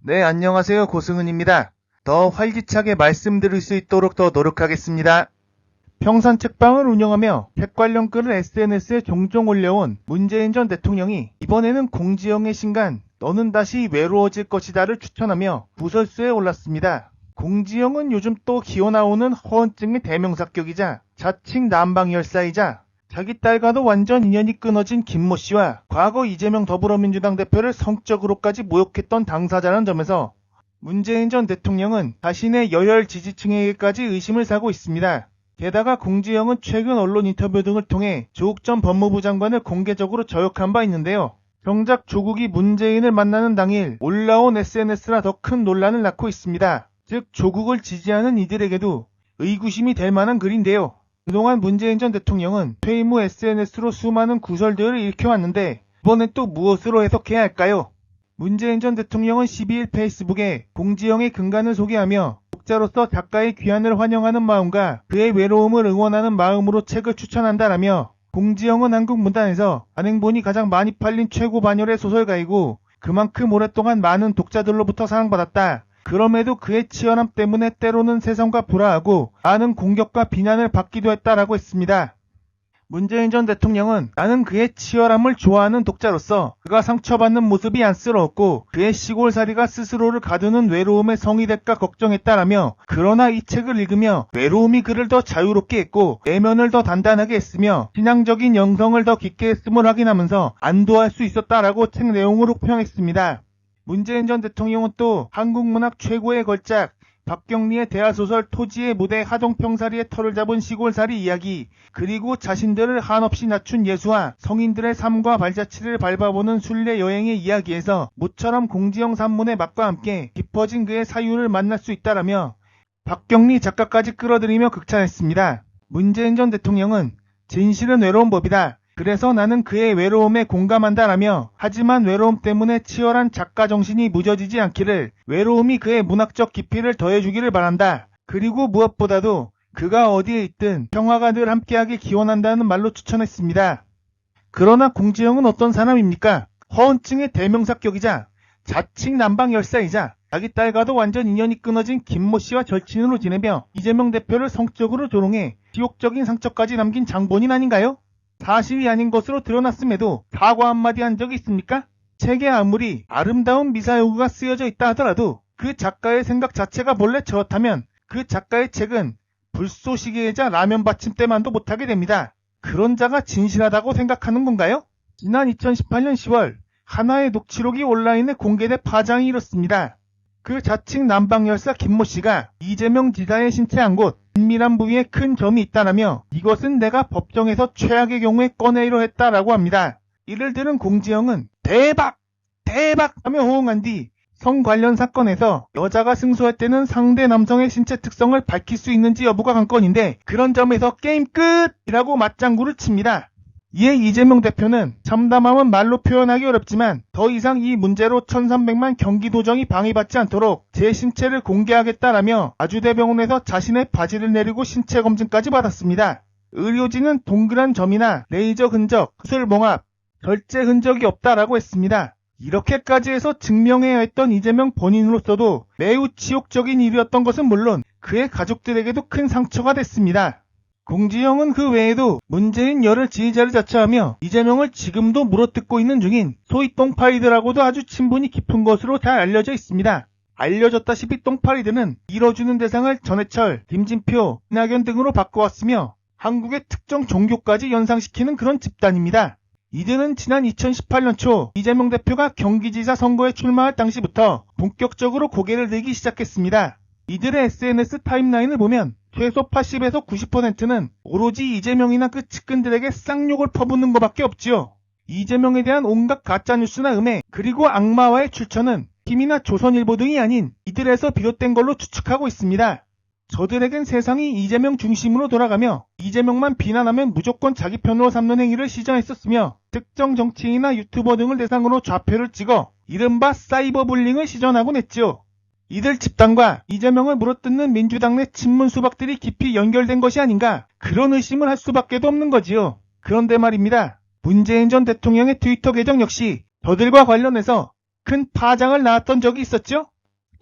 네, 안녕하세요. 고승은입니다. 더 활기차게 말씀드릴 수 있도록 더 노력하겠습니다. 평산 책방을 운영하며 책 관련 글을 SNS에 종종 올려온 문재인 전 대통령이 이번에는 공지영의 신간 너는 다시 외로워질 것이다를 추천하며 구설수에 올랐습니다. 공지영은 요즘 또 기어나오는 허언증의 대명사격이자 자칭 남방열사이자 자기 딸과도 완전 인연이 끊어진 김모 씨와 과거 이재명 더불어민주당 대표를 성적으로까지 모욕했던 당사자라는 점에서 문재인 전 대통령은 자신의 여열 지지층에게까지 의심을 사고 있습니다. 게다가 공지영은 최근 언론 인터뷰 등을 통해 조국 전 법무부 장관을 공개적으로 저욕한 바 있는데요. 정작 조국이 문재인을 만나는 당일 올라온 SNS라 더 큰 논란을 낳고 있습니다. 즉 조국을 지지하는 이들에게도 의구심이 될 만한 글인데요. 그동안 문재인 전 대통령은 퇴임 후 SNS로 수많은 구설들을 일으켜왔는데 이번엔 또 무엇으로 해석해야 할까요? 문재인 전 대통령은 12일 페이스북에 공지영의 근간을 소개하며 독자로서 작가의 귀환을 환영하는 마음과 그의 외로움을 응원하는 마음으로 책을 추천한다라며 공지영은 한국 문단에서 단행본이 가장 많이 팔린 최고 반열의 소설가이고 그만큼 오랫동안 많은 독자들로부터 사랑받았다. 그럼에도 그의 치열함 때문에 때로는 세상과 불화하고 많은 공격과 비난을 받기도 했다라고 했습니다. 문재인 전 대통령은 나는 그의 치열함을 좋아하는 독자로서 그가 상처받는 모습이 안쓰러웠고 그의 시골살이가 스스로를 가두는 외로움의 성이 될까 걱정했다라며 그러나 이 책을 읽으며 외로움이 그를 더 자유롭게 했고 내면을 더 단단하게 했으며 신앙적인 영성을 더 깊게 했음을 확인하면서 안도할 수 있었다라고 책 내용으로 평했습니다. 문재인 전 대통령은 또 한국문학 최고의 걸작 박경리의 대하소설 토지의 무대 하동평사리의 털을 잡은 시골살이 이야기 그리고 자신들을 한없이 낮춘 예수와 성인들의 삶과 발자취를 밟아보는 순례 여행의 이야기에서 모처럼 공지영 산문의 맛과 함께 깊어진 그의 사유를 만날 수 있다라며 박경리 작가까지 끌어들이며 극찬했습니다. 문재인 전 대통령은 진실은 외로운 법이다. 그래서 나는 그의 외로움에 공감한다라며 하지만 외로움 때문에 치열한 작가 정신이 무뎌지지 않기를 외로움이 그의 문학적 깊이를 더해주기를 바란다. 그리고 무엇보다도 그가 어디에 있든 평화가 늘 함께하길 기원한다는 말로 추천했습니다. 그러나 공지영은 어떤 사람입니까? 허언증의 대명사격이자 자칭 남방열사이자 자기 딸과도 완전 인연이 끊어진 김모 씨와 절친으로 지내며 이재명 대표를 성적으로 조롱해 지옥적인 상처까지 남긴 장본인 아닌가요? 사실이 아닌 것으로 드러났음에도 사과 한마디 한 적이 있습니까? 책에 아무리 아름다운 미사여구가 쓰여져 있다 하더라도 그 작가의 생각 자체가 본래 저렇다면 그 작가의 책은 불쏘시개이자 라면 받침대만도 못하게 됩니다. 그런 자가 진실하다고 생각하는 건가요? 지난 2018년 10월 하나의 녹취록이 온라인에 공개돼 파장이 일었습니다. 그 자칭 남방열사 김모 씨가 이재명 지사의 신체 한 곳 은밀한 부위에 큰 점이 있다라며 이것은 내가 법정에서 최악의 경우에 꺼내기로 했다라고 합니다. 이를 들은 공지영은 대박! 대박! 하며 호응한 뒤 성 관련 사건에서 여자가 승소할 때는 상대 남성의 신체 특성을 밝힐 수 있는지 여부가 관건인데 그런 점에서 게임 끝! 이라고 맞장구를 칩니다. 이에 이재명 대표는 참담함은 말로 표현하기 어렵지만 더 이상 이 문제로 1300만 경기도정이 방해받지 않도록 제 신체를 공개하겠다라며 아주대병원에서 자신의 바지를 내리고 신체 검진까지 받았습니다. 의료진은 동그란 점이나 레이저 흔적, 수술봉합, 절제 흔적이 없다라고 했습니다. 이렇게까지 해서 증명해야 했던 이재명 본인으로서도 매우 치욕적인 일이었던 것은 물론 그의 가족들에게도 큰 상처가 됐습니다. 공지영은 그 외에도 문재인 열혈 지지자를 자처하며 이재명을 지금도 물어뜯고 있는 중인 소위 똥파리들하고도 아주 친분이 깊은 것으로 잘 알려져 있습니다. 알려졌다시피 똥파리들은 밀어주는 대상을 전해철, 김진표, 이낙연 등으로 바꿔왔으며 한국의 특정 종교까지 연상시키는 그런 집단입니다. 이들은 지난 2018년 초 이재명 대표가 경기지사 선거에 출마할 당시부터 본격적으로 고개를 들기 시작했습니다. 이들의 SNS 타임라인을 보면 최소 80에서 90%는 오로지 이재명이나 그 측근들에게 쌍욕을 퍼붓는 것밖에 없지요. 이재명에 대한 온갖 가짜뉴스나 음해 그리고 악마와의 출처는 힘이나 조선일보 등이 아닌 이들에서 비롯된 걸로 추측하고 있습니다. 저들에겐 세상이 이재명 중심으로 돌아가며 이재명만 비난하면 무조건 자기 편으로 삼는 행위를 시전했었으며 특정 정치인이나 유튜버 등을 대상으로 좌표를 찍어 이른바 사이버 불링을 시전하곤 했죠. 이들 집단과 이재명을 물어뜯는 민주당 내 친문 수박들이 깊이 연결된 것이 아닌가 그런 의심을 할 수밖에도 없는 거지요. 그런데 말입니다. 문재인 전 대통령의 트위터 계정 역시 저들과 관련해서 큰 파장을 낳았던 적이 있었죠.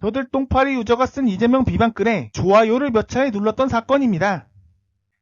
저들 똥파리 유저가 쓴 이재명 비방글에 좋아요를 몇 차례 눌렀던 사건입니다.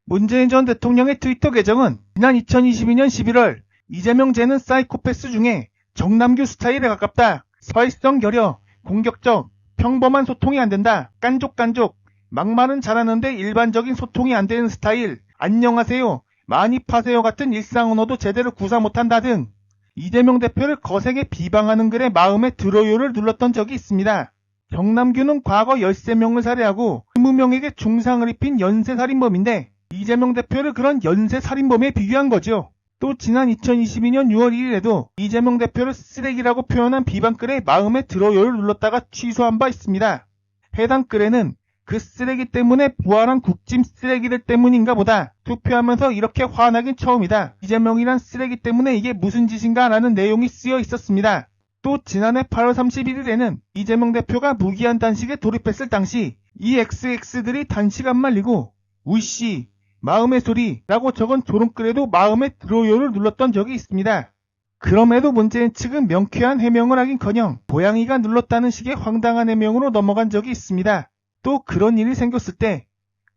문재인 전 대통령의 트위터 계정은 지난 2022년 11월 이재명제는 사이코패스 중에 정남규 스타일에 가깝다. 사회성 결여, 공격적, 평범한 소통이 안 된다. 깐족깐족, 막말은 잘하는데 일반적인 소통이 안 되는 스타일. 안녕하세요, 많이 파세요 같은 일상 언어도 제대로 구사 못한다 등 이재명 대표를 거세게 비방하는 글에 마음에 들어요를 눌렀던 적이 있습니다. 정남규는 과거 13명을 살해하고 20명에게 중상을 입힌 연쇄살인범인데 이재명 대표를 그런 연쇄살인범에 비교한 거죠. 또 지난 2022년 6월 1일에도 이재명 대표를 쓰레기라고 표현한 비방글에 마음에 들어요를 눌렀다가 취소한 바 있습니다. 해당 글에는 그 쓰레기 때문에 부활한 국짐 쓰레기들 때문인가 보다. 투표하면서 이렇게 화나긴 처음이다. 이재명이란 쓰레기 때문에 이게 무슨 짓인가 라는 내용이 쓰여 있었습니다. 또 지난해 8월 31일에는 이재명 대표가 무기한 단식에 돌입했을 당시 이 XX들이 단식 안 말리고 우이씨 마음의 소리라고 적은 조롱글에도 마음에 들어요를 눌렀던 적이 있습니다. 그럼에도 문재인 측은 명쾌한 해명을 하긴커녕 고양이가 눌렀다는 식의 황당한 해명으로 넘어간 적이 있습니다. 또 그런 일이 생겼을 때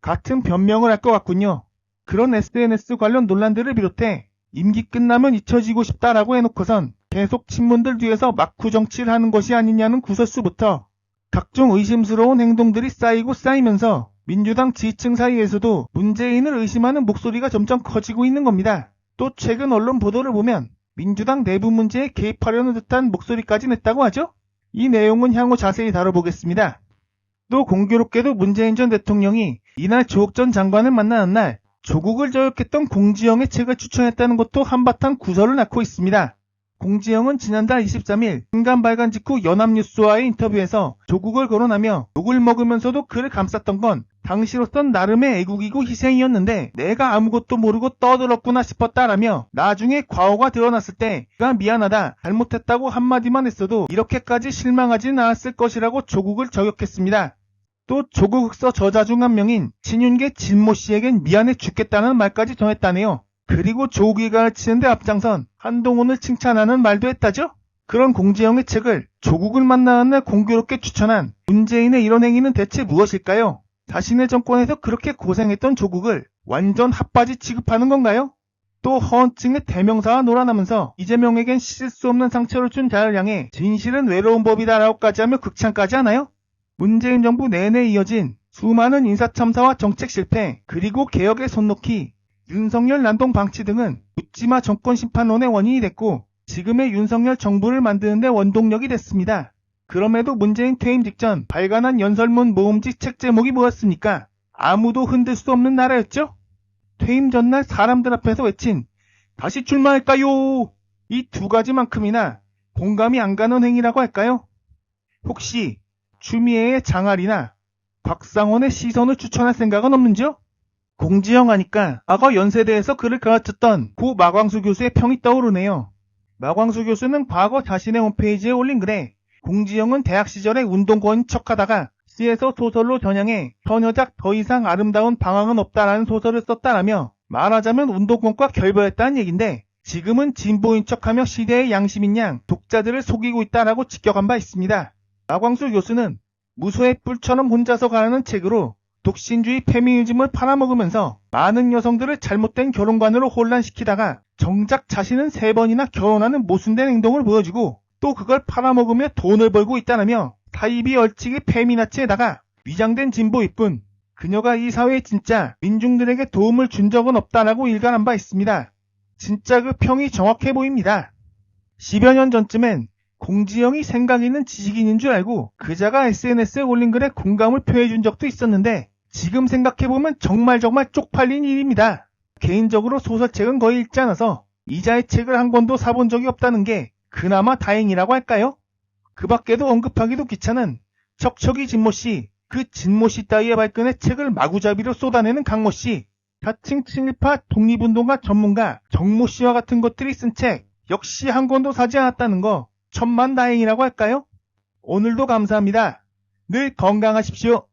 같은 변명을 할 것 같군요. 그런 SNS 관련 논란들을 비롯해 임기 끝나면 잊혀지고 싶다라고 해놓고선 계속 친문들 뒤에서 막후 정치를 하는 것이 아니냐는 구설수부터 각종 의심스러운 행동들이 쌓이고 쌓이면서 민주당 지지층 사이에서도 문재인을 의심하는 목소리가 점점 커지고 있는 겁니다. 또 최근 언론 보도를 보면 민주당 내부 문제에 개입하려는 듯한 목소리까지 냈다고 하죠. 이 내용은 향후 자세히 다뤄보겠습니다. 또 공교롭게도 문재인 전 대통령이 이날 조국 전 장관을 만나는 날 조국을 저격했던 공지영의 책을 추천했다는 것도 한바탕 구설을 낳고 있습니다. 공지영은 지난달 23일 인간 발간 직후 연합뉴스와의 인터뷰에서 조국을 거론하며 욕을 먹으면서도 그를 감쌌던 건 당시로선 나름의 애국이고 희생이었는데 내가 아무것도 모르고 떠들었구나 싶었다라며 나중에 과오가 드러났을 때 내가 미안하다 잘못했다고 한마디만 했어도 이렇게까지 실망하진 않았을 것이라고 조국을 저격했습니다. 또 조국 흑서 저자 중 한 명인 신윤계 진모 씨에겐 미안해 죽겠다는 말까지 전했다네요. 그리고 조국이 가르치는데 앞장선 한동훈을 칭찬하는 말도 했다죠? 그런 공지영의 책을 조국을 만나는 날 공교롭게 추천한 문재인의 이런 행위는 대체 무엇일까요? 자신의 정권에서 그렇게 고생했던 조국을 완전 핫바지 취급하는 건가요? 또 허언증의 대명사와 놀아나면서 이재명에겐 씻을 수 없는 상처를 준 자를 향해 진실은 외로운 법이다라고까지 하며 극찬까지 하나요? 문재인 정부 내내 이어진 수많은 인사참사와 정책 실패 그리고 개혁의 손놓기 윤석열 난동 방치 등은 묻지마 정권 심판론의 원인이 됐고 지금의 윤석열 정부를 만드는 데 원동력이 됐습니다. 그럼에도 문재인 퇴임 직전 발간한 연설문 모음지 책 제목이 뭐였습니까? 아무도 흔들 수 없는 나라였죠? 퇴임 전날 사람들 앞에서 외친 다시 출마할까요? 이 두 가지만큼이나 공감이 안 가는 행위라고 할까요? 혹시 추미애의 장알이나 곽상원의 시선을 추천할 생각은 없는지요? 공지영 하니까 과거 연세대에서 그를 가르쳤던 고 마광수 교수의 평이 떠오르네요. 마광수 교수는 과거 자신의 홈페이지에 올린 글에 공지영은 대학 시절에 운동권인 척하다가 시에서 소설로 전향해 처녀작 더 이상 아름다운 방황은 없다라는 소설을 썼다라며 말하자면 운동권과 결별했다는 얘긴데 지금은 진보인 척하며 시대의 양심인 양 독자들을 속이고 있다라고 직격한 바 있습니다. 마광수 교수는 무소의 뿔처럼 혼자서 가라는 책으로 독신주의 페미니즘을 팔아먹으면서 많은 여성들을 잘못된 결혼관으로 혼란시키다가 정작 자신은 3번이나 결혼하는 모순된 행동을 보여주고 또 그걸 팔아먹으며 돈을 벌고 있다라며 타입이 얼치기 페미나치에다가 위장된 진보일 뿐 그녀가 이 사회에 진짜 민중들에게 도움을 준 적은 없다라고 일관한 바 있습니다. 진짜 그 평이 정확해 보입니다. 10여 년 전쯤엔 공지영이 생각 있는 지식인인 줄 알고 그자가 SNS에 올린 글에 공감을 표해준 적도 있었는데 지금 생각해보면 정말 쪽팔린 일입니다. 개인적으로 소설책은 거의 읽지 않아서 이자의 책을 한 권도 사본 적이 없다는 게 그나마 다행이라고 할까요? 그 밖에도 언급하기도 귀찮은 척척이 진모씨, 그 진모씨 따위의 발끈에 책을 마구잡이로 쏟아내는 강모씨, 자칭 친일파 독립운동가 전문가 정모씨와 같은 것들이 쓴 책 역시 한 권도 사지 않았다는 거 천만다행이라고 할까요? 오늘도 감사합니다. 늘 건강하십시오.